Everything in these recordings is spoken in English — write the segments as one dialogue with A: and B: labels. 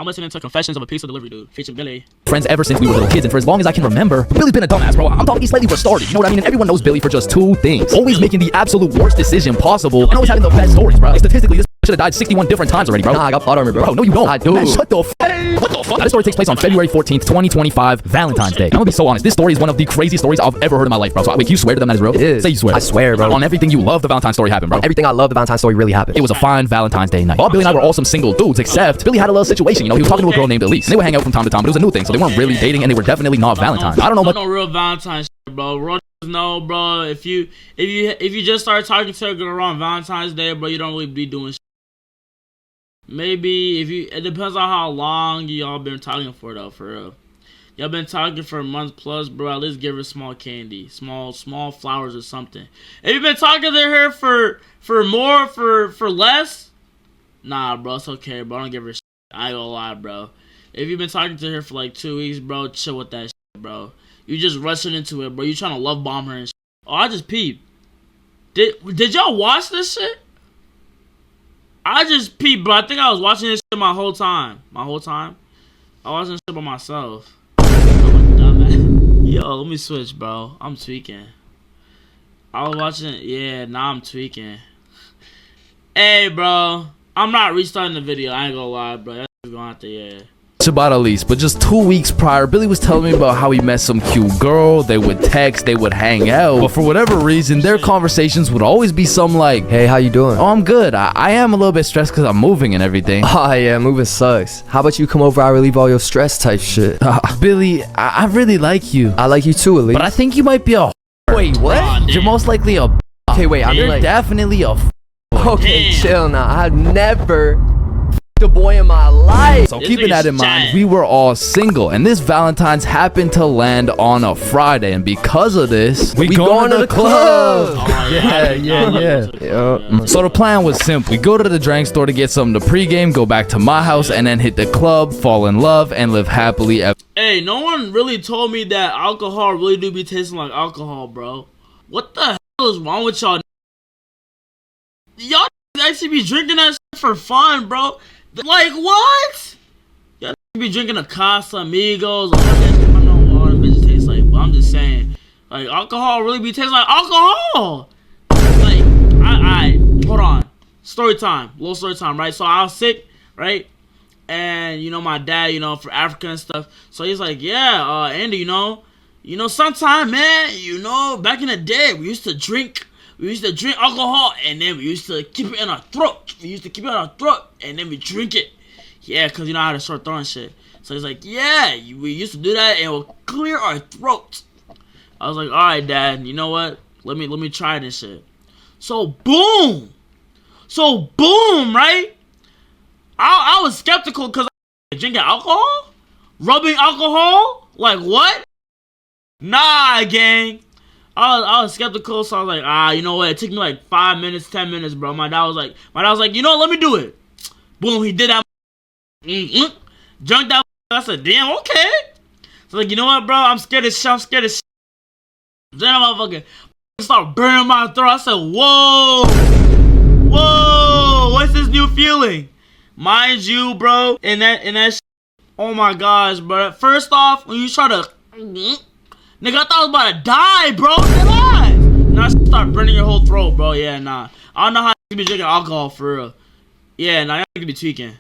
A: I'm listening to Confessions of a Pizza Delivery Dude, featuring Billy.
B: Friends ever since we were little kids, and for as long as I can remember. Billy's been a dumbass, bro. I'm talking he's slightly retarded. You know what I mean? And everyone knows Billy for just two things: always making the absolute worst decision possible, and always having the best stories, bro. Like, statistically, this should have died 61 different times already, bro. Nah, I got plot armor, bro. No, you don't. I do. Man, shut the fuck. What the fuck? Now, this story takes place on February 14th, 2025, Valentine's Day. I'm gonna be so honest. This story is one of the craziest stories I've ever heard in my life, bro. So, wait, you swear to them that is real?
C: It is.
B: Say you swear.
C: I swear, bro.
B: On everything you love, the Valentine's story happened, bro.
C: Everything I love, the Valentine's story really happened.
B: It was a fine Valentine's Day night. Bob, Billy, and I were all some single dudes, except Billy had a little situation. You know, he was talking to a girl named Elise. And they would hang out from time to time, but it was a new thing, so they weren't really dating, and they were definitely not Valentine's. I don't know much.
A: No real Valentine's shit, bro. Real no, bro. If you just start talking to a girl around Valentine's Day, bro, you don't really be doing shit. Maybe it depends on how long y'all been talking for, though, for real. Y'all been talking for a month plus, bro. At least give her small candy, small flowers or something. If you've been talking to her for less, nah, bro, it's okay, bro. I don't give her shit. I ain't gonna lie, bro. If you've been talking to her for like 2 weeks, bro, chill with that shit, bro. You just rushing into it, bro. You trying to love bomb her and shit. Oh, I just peeped. Did y'all watch this shit? I just peeped, bro. I think I was watching this shit my whole time. I was watching this shit by myself. Yo, let me switch, bro. I'm tweaking. I was watching it. Yeah, now I'm tweaking. Hey, bro. I'm not restarting the video. I ain't gonna lie, bro. That's going out there, yeah.
B: About Elise, but just 2 weeks prior, Billy was telling me about how he met some cute girl. They would text, they would hang out, but for whatever reason, their conversations would always be some like,
C: hey, how you doing?
B: Oh, I'm good. I am a little bit stressed because I'm moving and everything.
C: Oh, yeah, moving sucks. How about you come over, I relieve all your stress type shit?
B: Billy, I really like you.
C: I like you too, Elise.
B: But I think you might be a
C: wait, what?
A: Oh,
B: you're most likely a
C: okay, wait, I mean,
B: you're
C: like,
B: definitely a
C: okay,
A: damn.
C: chill now. I've never the boy in my life.
B: So keeping that in mind, we were all single, and this Valentine's happened to land on a Friday, and because of this, we going to the club.
A: Oh,
B: Yeah. So the plan was simple. We go to the drink store to get something to pregame, go back to my house, and then hit the club, fall in love, and live happily ever.
A: Hey, no one really told me that alcohol really do be tasting like alcohol, bro. What the hell is wrong with y'all? Y'all actually be drinking that shit for fun, bro. Like, what? Y'all be drinking a Casamigos. I don't know what them bitches taste like, but I'm just saying. Like, alcohol really be tasting like alcohol. Like, I hold on. Story time. Little story time, right? So I was sick, right? And, you know, my dad, you know, for Africa and stuff. So he's like, yeah, Andy, you know, sometime, man, you know, back in the day, we used to drink alcohol, and then we used to keep it in our throat. And then we drink it. Yeah, because you know how to sore throat and shit. So he's like, yeah, we used to do that, and it will clear our throats. I was like, all right, Dad, you know what? Let me try this shit. So boom, right? I was skeptical because I was drinking alcohol, rubbing alcohol. Like what? Nah, gang. I was skeptical, so I was like, you know what? It took me like 5 minutes, 10 minutes, bro. My dad was like, you know, let me do it. Boom, he did that. Drunk that. I said, damn, okay. So like, you know what, bro? I'm scared as shit. Then I'm motherfucking start burning my throat. I said, whoa, what's this new feeling? Mind you, bro, and that shit, oh my gosh, bro. First off, when you try to nigga, I thought I was about to die, bro. Now start burning your whole throat, bro. Yeah, nah. I don't know how you be drinking alcohol for real. Yeah, nah, you be tweaking.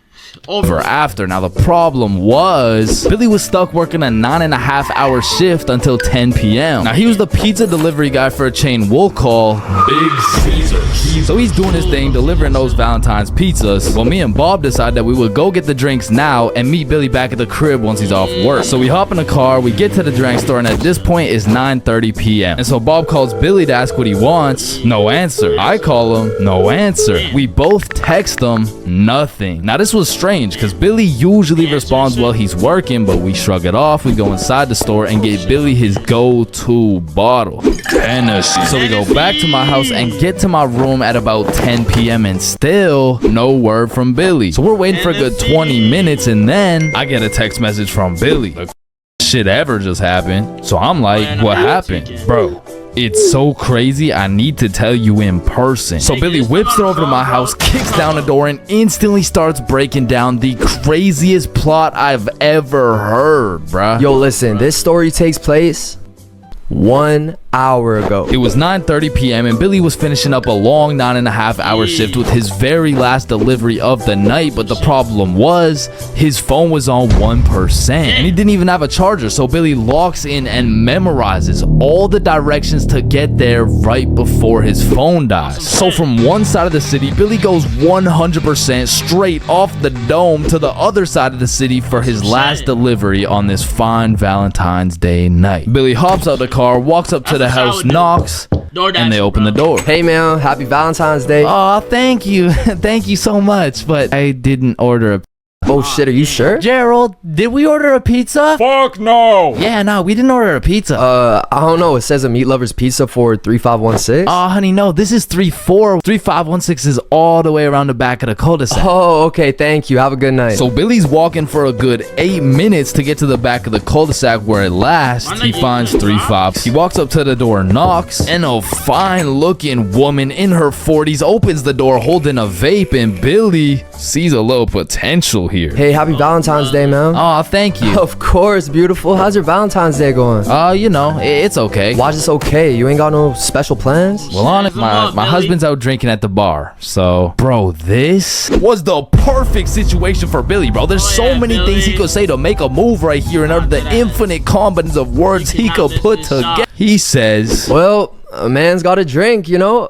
A: Over
B: after. Now the problem was Billy was stuck working a 9.5-hour shift until 10 p.m. Now he was the pizza delivery guy for a chain we'll call Big Caesar. So he's doing his thing, delivering those Valentine's pizzas. Well, me and Bob decided that we would go get the drinks now and meet Billy back at the crib once he's off work. So we hop in the car, we get to the drink store, and at this point it's 9:30 p.m. And so Bob calls Billy to ask what he wants. No answer. I call him. No answer. We both text him. Nothing. Now this was strange because Billy usually responds while he's working, but we shrug it off. We go inside the store and get Billy his go-to bottle, Hennessy. So we go back to my house and get to my room at about 10 p.m. and still no word from Billy. So we're waiting for a good 20 minutes and then I get a text message from Billy. Like, shit ever just happened. So I'm like, what happened? Bro, It's so crazy, I need to tell you in person. So Billy whips her over to my house, kicks down the door, and instantly starts breaking down the craziest plot I've ever heard, bruh.
C: Yo, listen, this story takes place 1 hour ago.
B: It was 9:30 p.m. and Billy was finishing up a long 9.5-hour shift with his very last delivery of the night, but the problem was his phone was on 1% and he didn't even have a charger. So Billy locks in and memorizes all the directions to get there right before his phone dies. So from one side of the city, Billy goes 100% straight off the dome to the other side of the city for his last delivery on this fine Valentine's Day night. Billy hops out the car, walks up to the house, knocks, and they open the door.
C: Hey man, happy Valentine's Day.
B: Oh, thank you. Thank you so much, but I didn't order a...
C: Oh shit, are you sure?
B: Gerald, did we order a pizza?
D: Fuck no!
B: Yeah, no, we didn't order a pizza.
C: I don't know. It says a Meat Lover's Pizza for 3516.
B: Oh, honey, no, this is 34. 3516 is all the way around the back of the cul-de-sac.
C: Oh, okay, thank you. Have a good night.
B: So Billy's walking for a good 8 minutes to get to the back of the cul-de-sac where at last he finds 35. He walks up to the door, knocks, and a fine-looking woman in her 40s opens the door holding a vape, and Billy sees a little potential here.
C: Hey, happy Valentine's Day, man.
B: Oh, thank you.
C: Of course, beautiful. How's your Valentine's Day going?
B: You know, it's okay.
C: Why is this okay? You ain't got no special plans?
B: Well, on it, my husband's out drinking at the bar. So, bro, this was the perfect situation for Billy, bro. There's so many things he could say to make a move right here, and out of the infinite combinations of words he could put together. He says,
C: well, a man's got a drink, you know?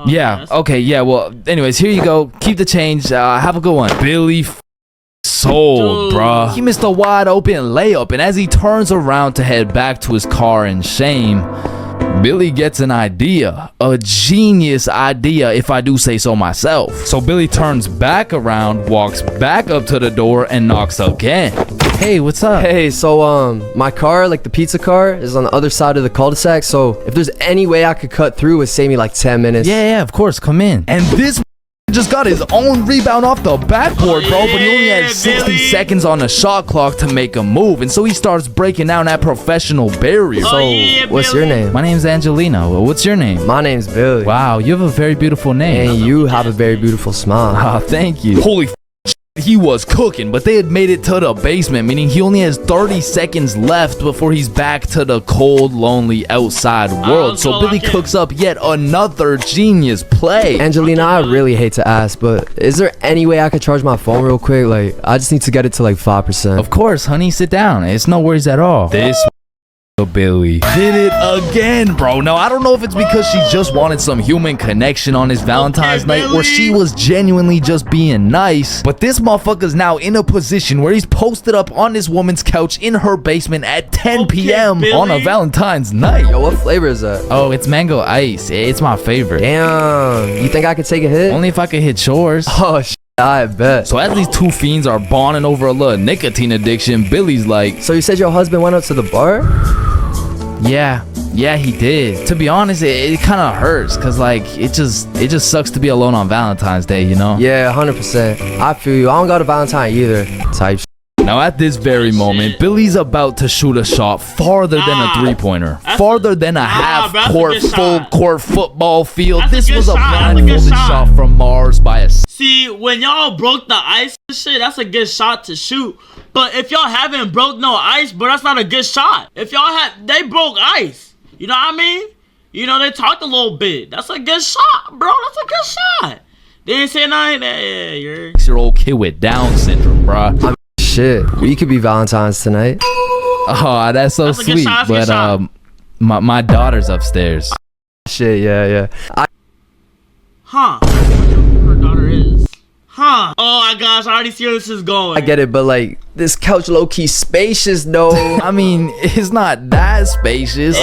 B: yeah, okay, yeah, well, anyways, here you go. Keep the change. Have a good one. Billy sold, bruh. He missed a wide open layup, and as he turns around to head back to his car in shame, Billy gets an idea, a genius idea if I do say so myself. So Billy turns back around, walks back up to the door, and knocks again. Hey, what's up?
C: Hey, so my car, like the pizza car, is on the other side of the cul-de-sac, so if there's any way I could cut through, it would save me like 10 minutes.
B: Yeah, of course, come in. And this just got his own rebound off the backboard, bro, but he only had 60 seconds on the shot clock to make a move, and so he starts breaking down that professional barrier.
C: So, what's your name?
B: My name's Angelina. What's your name?
C: My name's Billy.
B: Wow, you have a very beautiful name.
C: And you have a very beautiful smile.
B: Ah, thank you. Holy he was cooking, but they had made it to the basement, meaning he only has 30 seconds left before he's back to the cold, lonely outside world. So Billy cooks up yet another genius play.
C: Angelina, I really hate to ask, but is there any way I could charge my phone real quick? Like, I just need to get it to like 5%.
B: Of course, honey, sit down. It's no worries at all. This Billy did it again, bro. Now, I don't know if it's because she just wanted some human connection on his Valentine's night, or she was genuinely just being nice, but this motherfucker's now in a position where he's posted up on this woman's couch in her basement at 10 p.m. on a Valentine's night.
C: Yo, what flavor is that?
B: Oh, it's mango ice. It's my favorite.
C: Damn. You think I could take a hit?
B: Only if I could hit yours.
C: Oh, I bet.
B: So as these two fiends are bonding over a little nicotine addiction, Billy's like,
C: so you said your husband went out to the bar?
B: Yeah, he did. To be honest, it kind of hurts, cause like it just sucks to be alone on Valentine's Day, you know?
C: Yeah, 100%. I feel you. I don't got a Valentine either. Type shit.
B: Now at this very moment, Billy's about to shoot a shot farther than a three-pointer, farther than a half-court, full-court football field. This was a blindfolded shot from Mars by a...
A: See, when y'all broke the ice and shit, that's a good shot to shoot. But if y'all haven't broke no ice, bro, that's not a good shot. If y'all they broke ice. You know what I mean? You know, they talked a little bit. That's a good shot, bro. That's a good shot. They didn't say nothing. Yeah, you're...
B: 6-year-old kid with Down syndrome, bro.
C: Shit, we could be Valentine's tonight.
B: Oh, that's so sweet. But my daughter's upstairs.
C: Shit, yeah.
A: Huh? Her daughter is. Huh? Oh my gosh, I already see where this is going.
C: I get it, but like this couch low key spacious though.
B: I mean, it's not that spacious.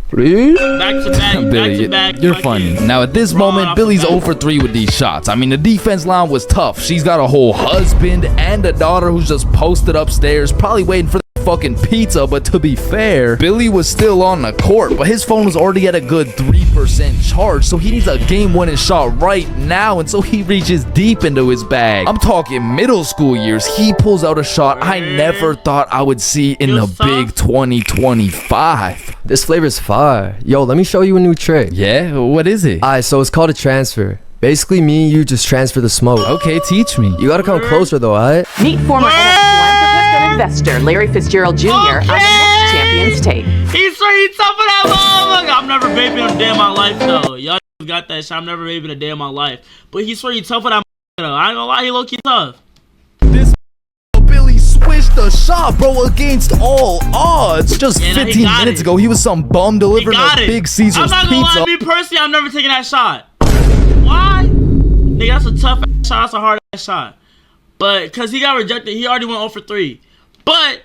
C: Please?
A: Back to back,
B: Billy,
A: back to back.
B: you're funny. Now at this moment, Billy's 0 for 3 with these shots. I mean, the defense line was tough. She's got a whole husband and a daughter who's just posted upstairs, probably waiting for the fucking pizza. But to be fair, Billy was still on the court, but his phone was already at a good 3% charge, so he needs a game-winning shot right now, and so he reaches deep into his bag. I'm talking middle school years. He pulls out a shot I never thought I would see in the big 2025.
C: This flavor's fire. Yo, let me show you a new trick.
B: Yeah? What is it?
C: Alright, so it's called a transfer. Basically, me and you just transfer the smoke.
B: Okay, teach me.
C: You gotta come closer though, alright?
D: Meet former NFL philanthropist and investor Larry Fitzgerald Jr. on the next Champions Tape.
A: He's straight tough for that motherfucker. I'm never vaping a day in my life though. Y'all got that shit. I'm never vaping a day in my life. But he's straight tough for that motherfucker though. I ain't gonna lie, he low-key tough.
B: This Billy switched the shot, bro, against all odds. Just 15 minutes ago, he was some bum delivering a Big Caesar's pizza.
A: I'm not gonna lie, me personally, I'm never taking that shot. Why? Nigga, that's a tough ass shot. That's a hard ass shot. But cause he got rejected, he already went 0 for 3. But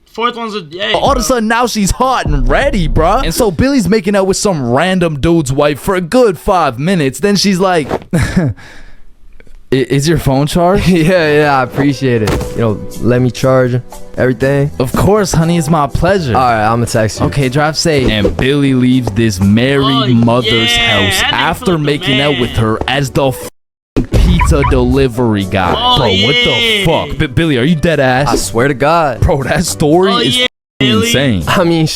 A: fourth one's a
B: all of a sudden now she's hot and ready, bruh. And so Billy's making out with some random dude's wife for a good 5 minutes. Then she's like, is your phone charged?
C: Yeah, I appreciate it. You know, let me charge everything.
B: Of course, honey, it's my pleasure.
C: Alright, I'ma text you.
B: Okay, drive safe. And Billy leaves this married mother's house after making out with her as the pizza delivery guy. Bro, what the fuck? Billy, are you dead ass?
C: I swear to God.
B: Bro, that story is insane.
C: I mean,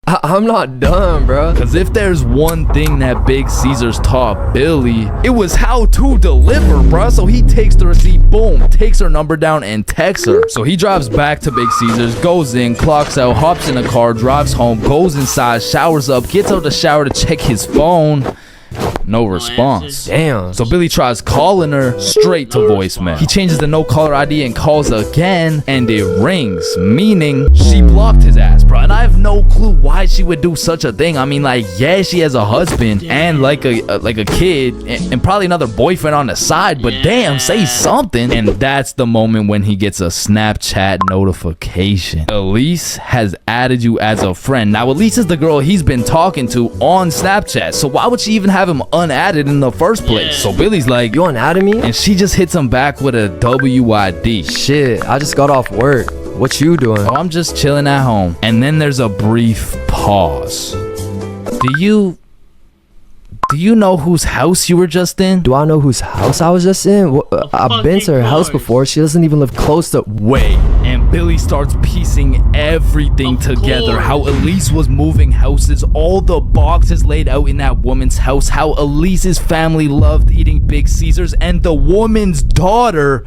C: I'm not done, bro.
B: Because if there's one thing that Big Caesar's taught Billy, it was how to deliver, bro. So he takes the receipt, boom, takes her number down and texts her. So he drives back to Big Caesar's, goes in, clocks out, hops in a car, drives home, goes inside, showers up, gets out the shower to check his phone. No response.
C: Damn.
B: So Billy tries calling her, straight to voicemail. He changes the no caller ID and calls again, and it rings, meaning she blocked his ass, bro. And I have no clue why she would do such a thing. I mean, like, yeah, she has a husband and like a kid and probably another boyfriend on the side, but damn, say something. And that's the moment when he gets a Snapchat notification. Elise has added you as a friend. Now, Elise is the girl he's been talking to on Snapchat, so why would she even have him unadded in the first place? So Billy's like,
C: you unadded me?
B: And she just hits him back with a WID.
C: Shit, I just got off work. What you doing?
B: Oh, I'm just chilling at home. And then there's a brief pause. Do you know whose house you were just in?
C: Do I know whose house I was just in? I've been to her house before. She doesn't even live close to...
B: Wait. And Billy starts piecing everything together. How Elise was moving houses, all the boxes laid out in that woman's house, how Elise's family loved eating Big Caesars, and the woman's daughter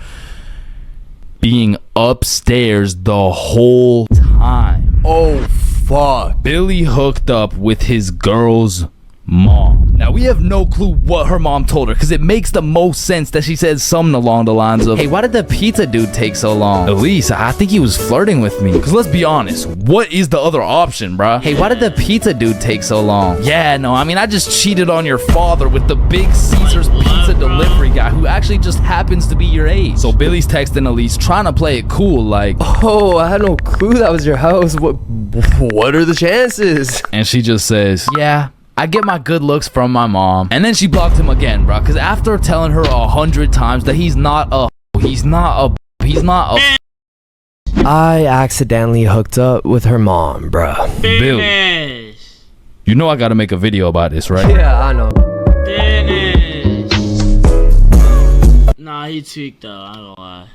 B: being upstairs the whole time.
C: Oh, fuck.
B: Billy hooked up with his girl's mom. Now, we have no clue what her mom told her, because it makes the most sense that she said something along the lines of, hey, why did the pizza dude take so long? Elise, I think he was flirting with me. Because let's be honest, what is the other option, bruh? Hey, why did the pizza dude take so long? Yeah, no, I mean, I just cheated on your father with the Big Caesar's pizza delivery guy who actually just happens to be your age. So Billy's texting Elise, trying to play it cool, like,
C: oh, I had no clue that was your house. What are the chances?
B: And she just says, yeah, I get my good looks from my mom. And then she blocked him again, bro. Because after telling her 100 times that he's not a
C: I accidentally hooked up with her mom, bro.
B: Billy, you know I gotta make a video about this, right?
C: Yeah, I know.
A: Nah, he tweaked though. I ain't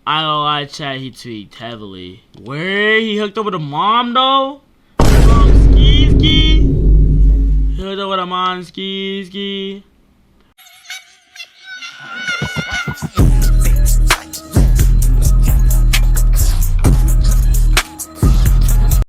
A: gonna lie, chat. He tweaked heavily. Where he hooked up with a mom though? Ski. He hooked up with a mom, ski.